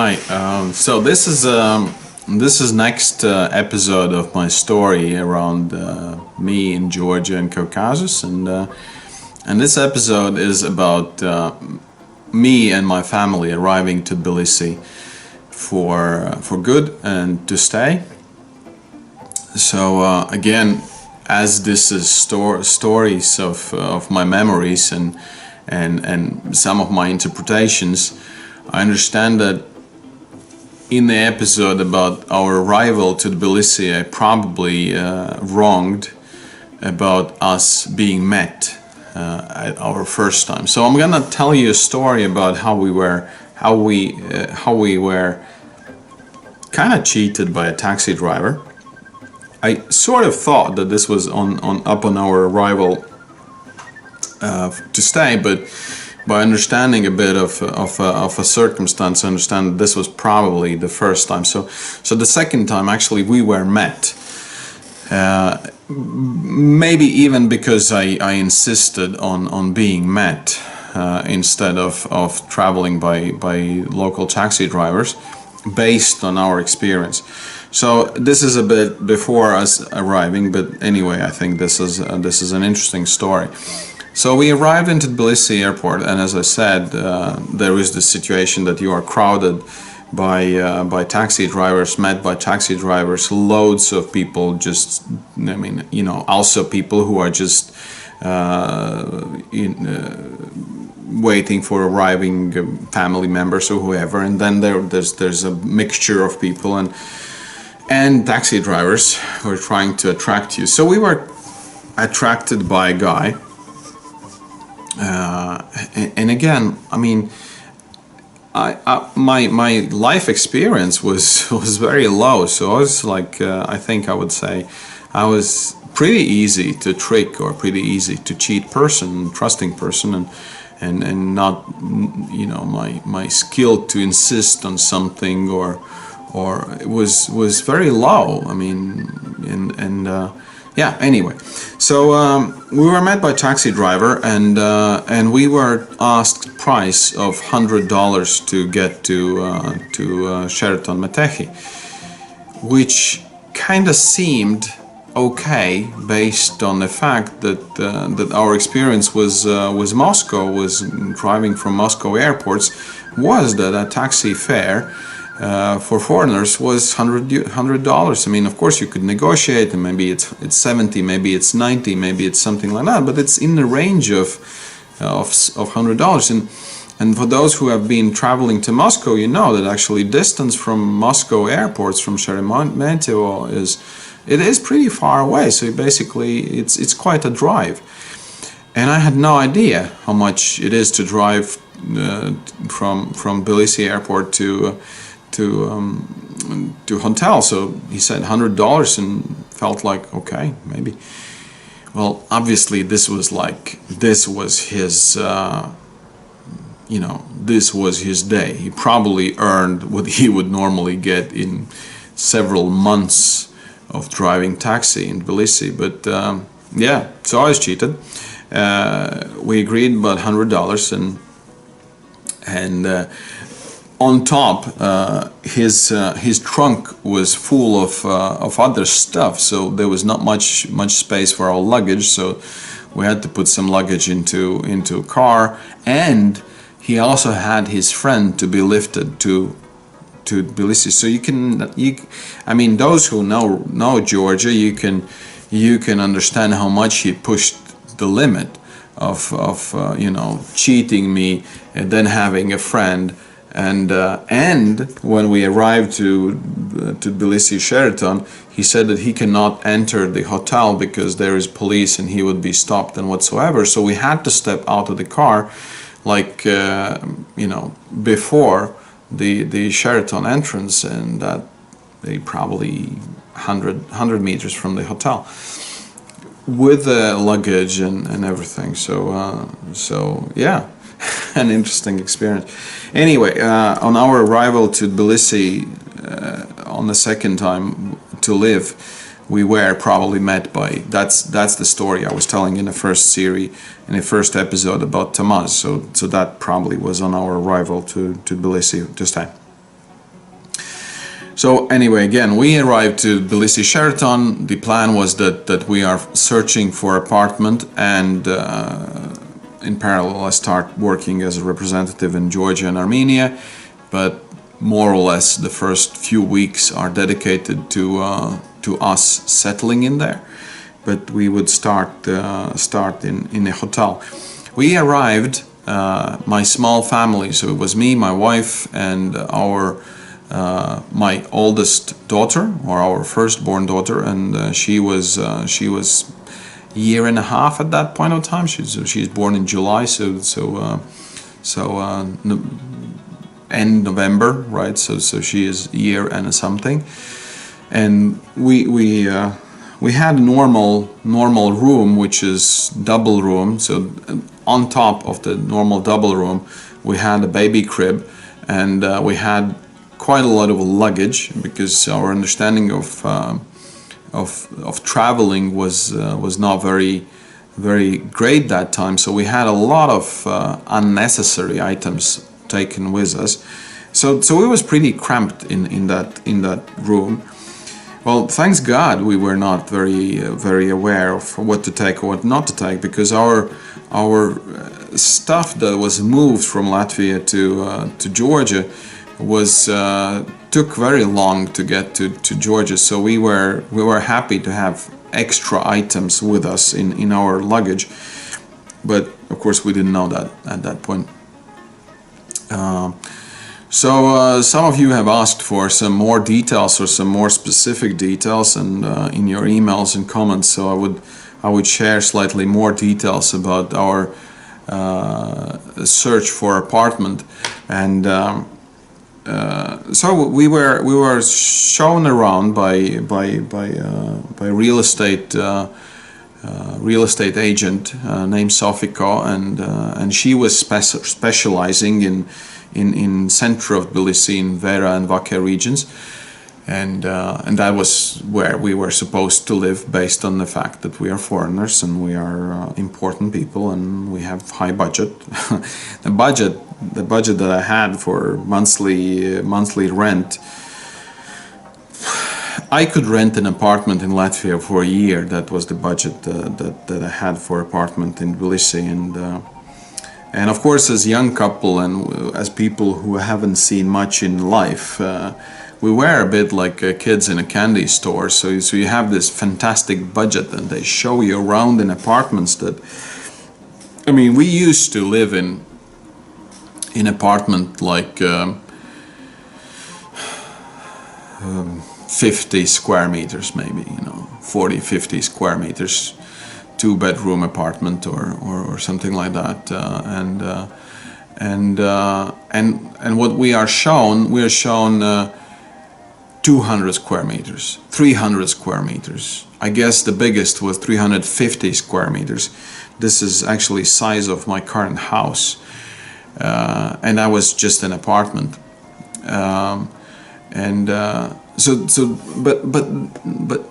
Hi. So this is next episode of my story around me in Georgia and Caucasus, and this episode is about me and my family arriving to Tbilisi for good and to stay. So again, as this is stories of my memories and some of my interpretations, I understand that in the episode about our arrival to Tbilisi, I probably wronged about us being met at our first time. So I'm gonna tell you a story about how we were kind of cheated by a taxi driver. I sort of thought that this was on our arrival to stay, but by understanding a bit of a circumstance, I understand that this was probably the first time. So the second time, actually, we were met. Maybe even because I insisted on being met instead of traveling by local taxi drivers, based on our experience. So this is a bit before us arriving, but anyway, I think this is an interesting story. So we arrived into Tbilisi airport, and as I said, there is the situation that you are crowded by taxi drivers, met by taxi drivers, loads of people. Just, I mean, also people who are just waiting for arriving family members or whoever, and then there's a mixture of people and taxi drivers who are trying to attract you. So we were attracted by a guy. And again, I mean, my life experience was very low, so I was like, I think I would say I was pretty easy to trick or pretty easy to cheat person, trusting person, and not, my skill to insist on something or it was very low. I mean, yeah, anyway, so we were met by a taxi driver, and we were asked price of $100 to get to Sheraton Metehi, which kind of seemed okay based on the fact that our experience was Moscow, was driving from Moscow airports, was that a taxi fare for foreigners was $100. I mean, of course, you could negotiate, and maybe it's 70, maybe it's 90, maybe it's something like that, but it's in the range of $100. And for those who have been traveling to Moscow, you know that actually distance from Moscow airports, from Sheremetyevo, is pretty far away. So basically, it's quite a drive. And I had no idea how much it is to drive from Tbilisi airport to hotel. So he said $100 and felt like, okay, maybe. Well, obviously this was his this was his day. He probably earned what he would normally get in several months of driving taxi in Tbilisi. But yeah, so I was cheated. We agreed about $100, and on top, his trunk was full of other stuff, so there was not much space for our luggage. So we had to put some luggage into a car, and he also had his friend to be lifted to Tbilisi. So I mean, those who know Georgia, you can understand how much he pushed the limit of cheating me and then having a friend. And when we arrived to Tbilisi Sheraton, he said that he cannot enter the hotel because there is police and he would be stopped and whatsoever. So we had to step out of the car, like before the Sheraton entrance, and that they probably 100 meters from the hotel, with the luggage and everything. So yeah. An interesting experience. Anyway, on our arrival to Tbilisi on the second time to live, we were probably met by, that's the story I was telling in the first series, in the first episode about Tamaz. So that probably was on our arrival to Tbilisi this time. So anyway, again, we arrived to Tbilisi Sheraton. The plan was that we are searching for apartment, and in parallel I start working as a representative in Georgia and Armenia. But more or less the first few weeks are dedicated to us settling in there. But we would start in a hotel. We arrived, my small family, so it was me, my wife, and my oldest daughter, or our firstborn daughter, and she was a year and a half at that point of time. She's born in July, end November, right? So she is a year and something, and we had a normal room, which is double room. So on top of the normal double room, we had a baby crib, and we had quite a lot of luggage, because our understanding of traveling was not very great that time. So we had a lot of unnecessary items taken with us. So it was pretty cramped in that room. Well, thanks God we were not very aware of what to take or what not to take, because our stuff that was moved from Latvia to Georgia took very long to get to Georgia. So we were happy to have extra items with us in our luggage, but of course we didn't know that at that point. So some of you have asked for some more details or some more specific details, and in your emails and comments. So I would share slightly more details about our search for apartment, and so we were shown around by real estate agent named Sofiko, and she was specializing in center of Tbilisi, in Vera and Vaker regions, and that was where we were supposed to live, based on the fact that we are foreigners and we are important people and we have high budget. The budget that I had for monthly rent, I could rent an apartment in Latvia for a year. That was the budget that I had for apartment in Tbilisi, and of course, as young couple and as people who haven't seen much in life, we were a bit like kids in a candy store. So you have this fantastic budget, and they show you around in apartments that, I mean, we used to live in apartment like 50 square meters, maybe, 40-50 square meters, 2-bedroom apartment or something like that, and what we are shown 200 square meters, 300 square meters. I guess the biggest was 350 square meters. This is actually size of my current house, and that was just an apartment, but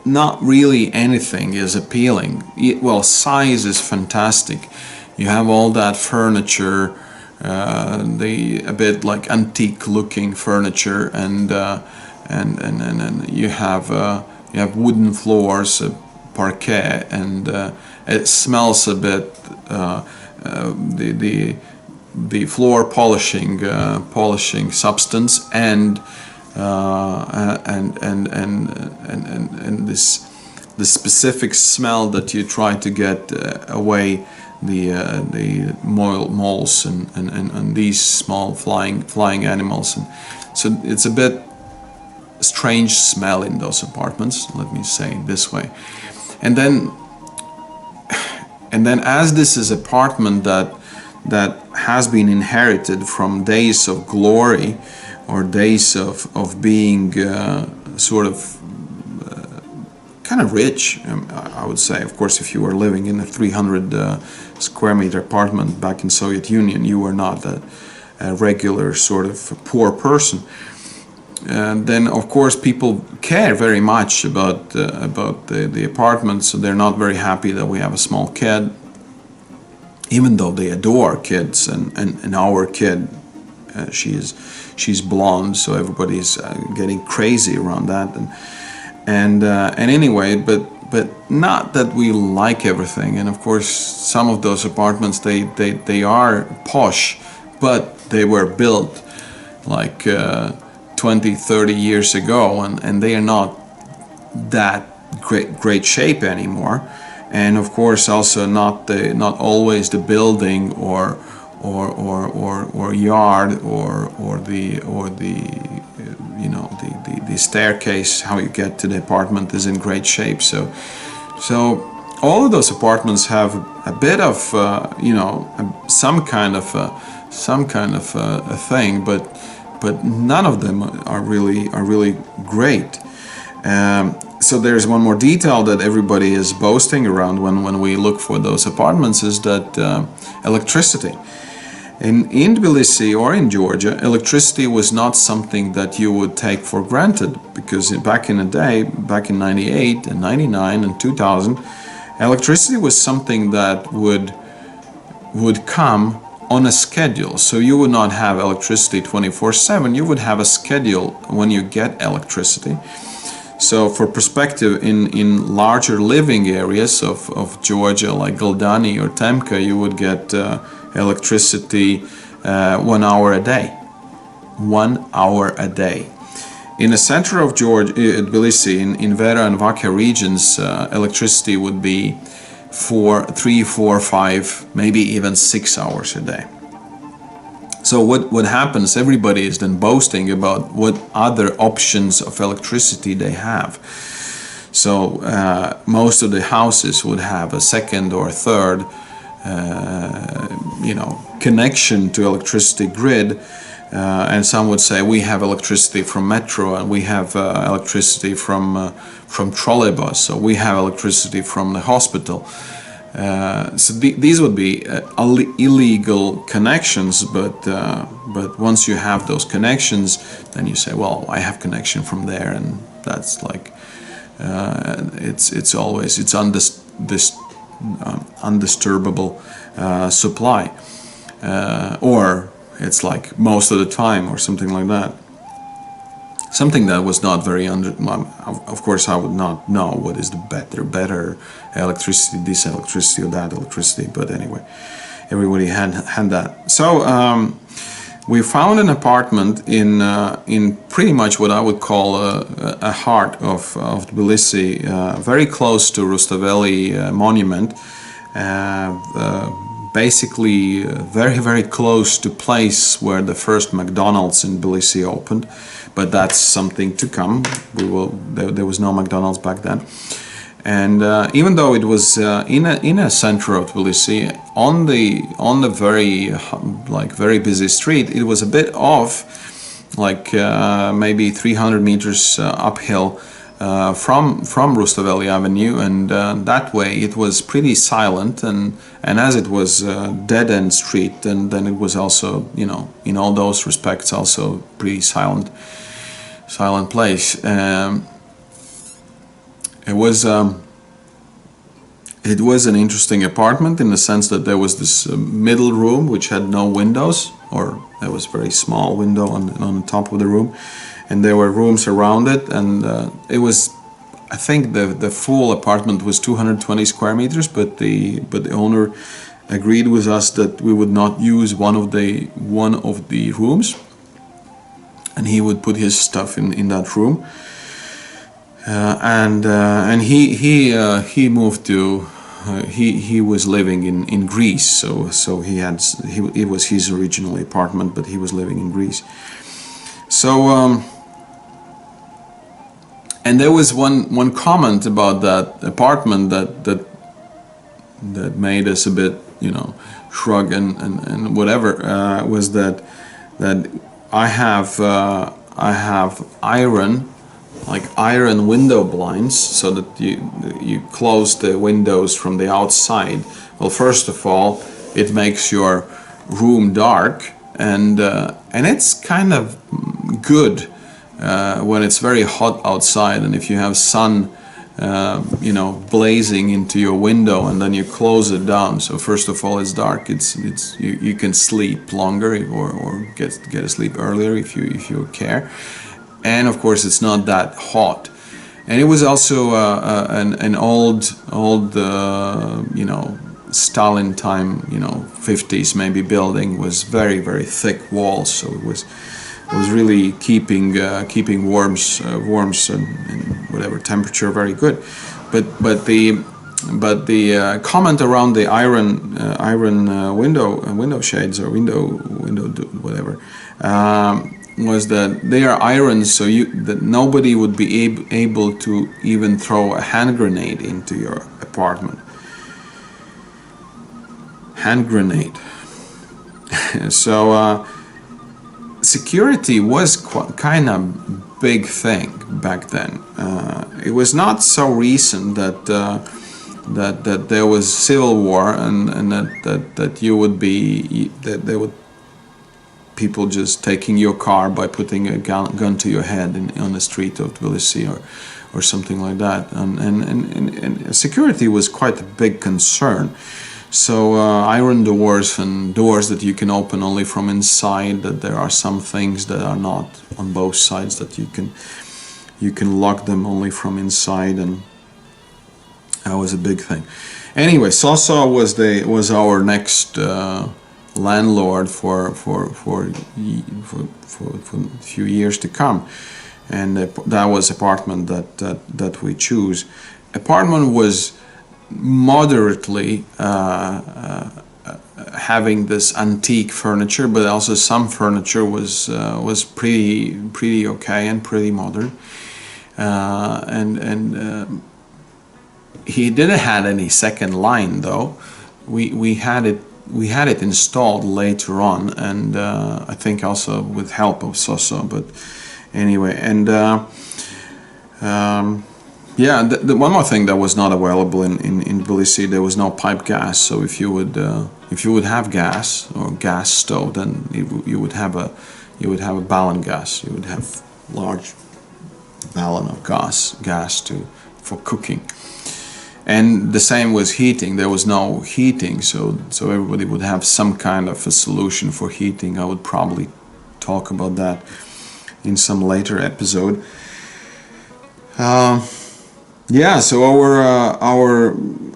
not really anything is appealing. Well, size is fantastic. You have all that furniture, a bit like antique looking furniture, and you have wooden floors, parquet, and it smells a bit, the floor polishing substance, and this the specific smell that you try to get away the moles and these small flying animals, and so it's a bit strange smell in those apartments, let me say it this way. And then as this is apartment that has been inherited from days of glory, or days of being kind of rich, I would say. Of course, if you were living in a 300 square meter apartment back in Soviet Union, you were not a regular sort of poor person. And then, of course, people care very much about the apartment, so they're not very happy that we have a small kid, even though they adore kids, and our kid, she's blonde, so everybody's getting crazy around that. And anyway, but not that we like everything. And of course, some of those apartments, they are posh, but they were built like 20, 30 years ago, and they are not that great shape anymore. And of course, also not always the building or yard or the the staircase, how you get to the apartment, is in great shape. So all of those apartments have a bit of some kind of a thing, but none of them are really great. So there's one more detail that everybody is boasting around when we look for those apartments, is that electricity. In Tbilisi or in Georgia, electricity was not something that you would take for granted, because back in the day, back in 98 and 99 and 2000, electricity was something that would come on a schedule. So you would not have electricity 24/7, you would have a schedule when you get electricity. So for perspective, in larger living areas of Georgia, like Galdani or Temka, you would get electricity 1 hour a day. 1 hour a day. In the center of Georgia, Tbilisi, in Vera and Vakha regions, electricity would be for 3, 4, 5, maybe even 6 hours a day. So what happens, everybody is then boasting about what other options of electricity they have. So most of the houses would have a second or third connection to electricity grid, and some would say we have electricity from metro, and we have electricity from trolleybus, so we have electricity from the hospital. So these would be illegal connections, but once you have those connections, then you say, well, I have connection from there, and that's like it's always undisturbable supply, or it's like most of the time, or something like that. Something that was not very of course I would not know what is the better electricity, this electricity or that electricity, but anyway, everybody had that. So we found an apartment in pretty much what I would call a heart of Tbilisi, very close to Rustaveli monument, basically very close to place where the first McDonald's in Tbilisi opened. But that's something to come. There was no McDonald's back then, and even though it was in a center of Tbilisi, on the very busy street, it was a bit off, like maybe 300 meters uphill from Rustaveli Avenue, and that way it was pretty silent, and as it was a dead-end street, and then it was also, in all those respects, also pretty silent place. It was an interesting apartment in the sense that there was this middle room which had no windows, or there was a very small window on the top of the room, and there were rooms around it, and it was, I think the full apartment was 220 square meters, but the owner agreed with us that we would not use one of the rooms, and he would put his stuff in that room, and he moved to he was living in Greece, so it was his original apartment, but he was living in Greece. So and there was one comment about that apartment that made us a bit, shrug and whatever, was that I have iron window blinds, so that you close the windows from the outside. Well, first of all, it makes your room dark, and it's kind of good when it's very hot outside, and if you have sun blazing into your window, and then you close it down. So first of all, it's dark. You can sleep longer or get asleep earlier if you care. And of course, it's not that hot. And it was also an old Stalin time, 50s maybe building, was very, very thick walls. So it was really keeping warmth and whatever temperature very good. But the comment around the iron window shades or window whatever was that they are iron, so that nobody would be able to even throw a hand grenade into your apartment. Hand grenade. So security was kind of big thing back then. It was not so recent that there was civil war and that you would be that there would people just taking your car by putting a gun to your head on the street of Tbilisi or something like that. And security was quite a big concern. So iron doors and doors that you can open only from inside, that there are some things that are not on both sides, that you can lock them only from inside, and that was a big thing. Anyway, Sosa was our next landlord for a few years to come, and that was apartment that we choose. Apartment was moderately having this antique furniture, but also some furniture was pretty okay and pretty modern. He didn't have any second line though. We had it installed later on, and I think also with help of Soso. But anyway, and yeah, the one more thing that was not available in Tbilisi, there was no pipe gas. So if you would have gas or gas stove, then you would have a ballon gas. You would have large ballon of gas for cooking. And the same was heating. There was no heating, so everybody would have some kind of a solution for heating. I would probably talk about that in some later episode. Yeah, so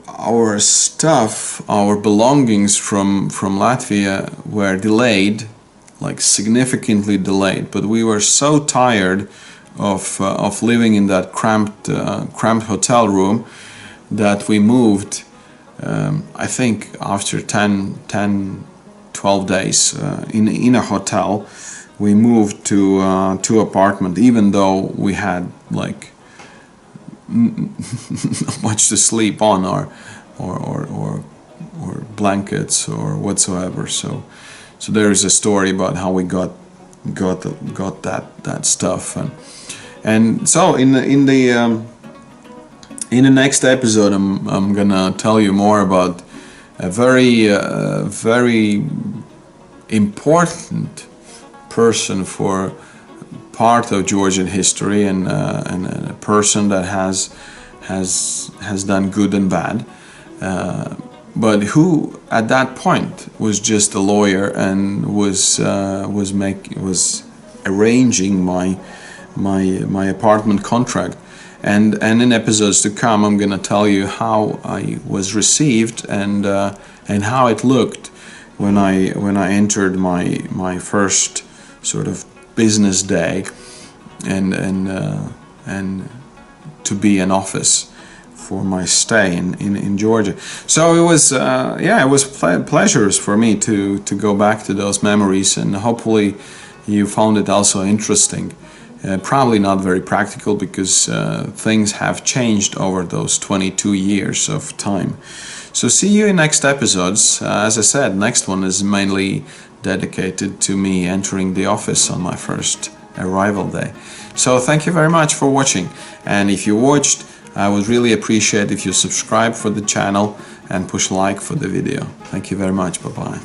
our stuff, our belongings from Latvia were delayed, like significantly delayed. But we were so tired of living in that cramped hotel room that we moved. I think after 12 days in a hotel, we moved to apartment, even though we had like not much to sleep on or blankets or whatsoever. So there is a story about how we got that stuff, and so in the next episode I'm gonna tell you more about a very important person for part of Georgian history, and a person that has done good and bad, but who at that point was just a lawyer and was arranging my apartment contract. And in episodes to come, I'm gonna tell you how I was received and how it looked when I entered my first sort of business day and to be an office for my stay in Georgia. So it was it was pleasures for me to go back to those memories, and hopefully you found it also interesting. Probably not very practical, because things have changed over those 22 years of time. So see you in next episodes. As I said, next one is mainly dedicated to me entering the office on my first arrival day. So thank you very much for watching, and if you watched, I would really appreciate if you subscribe for the channel and push like for the video. Thank you very much. Bye bye.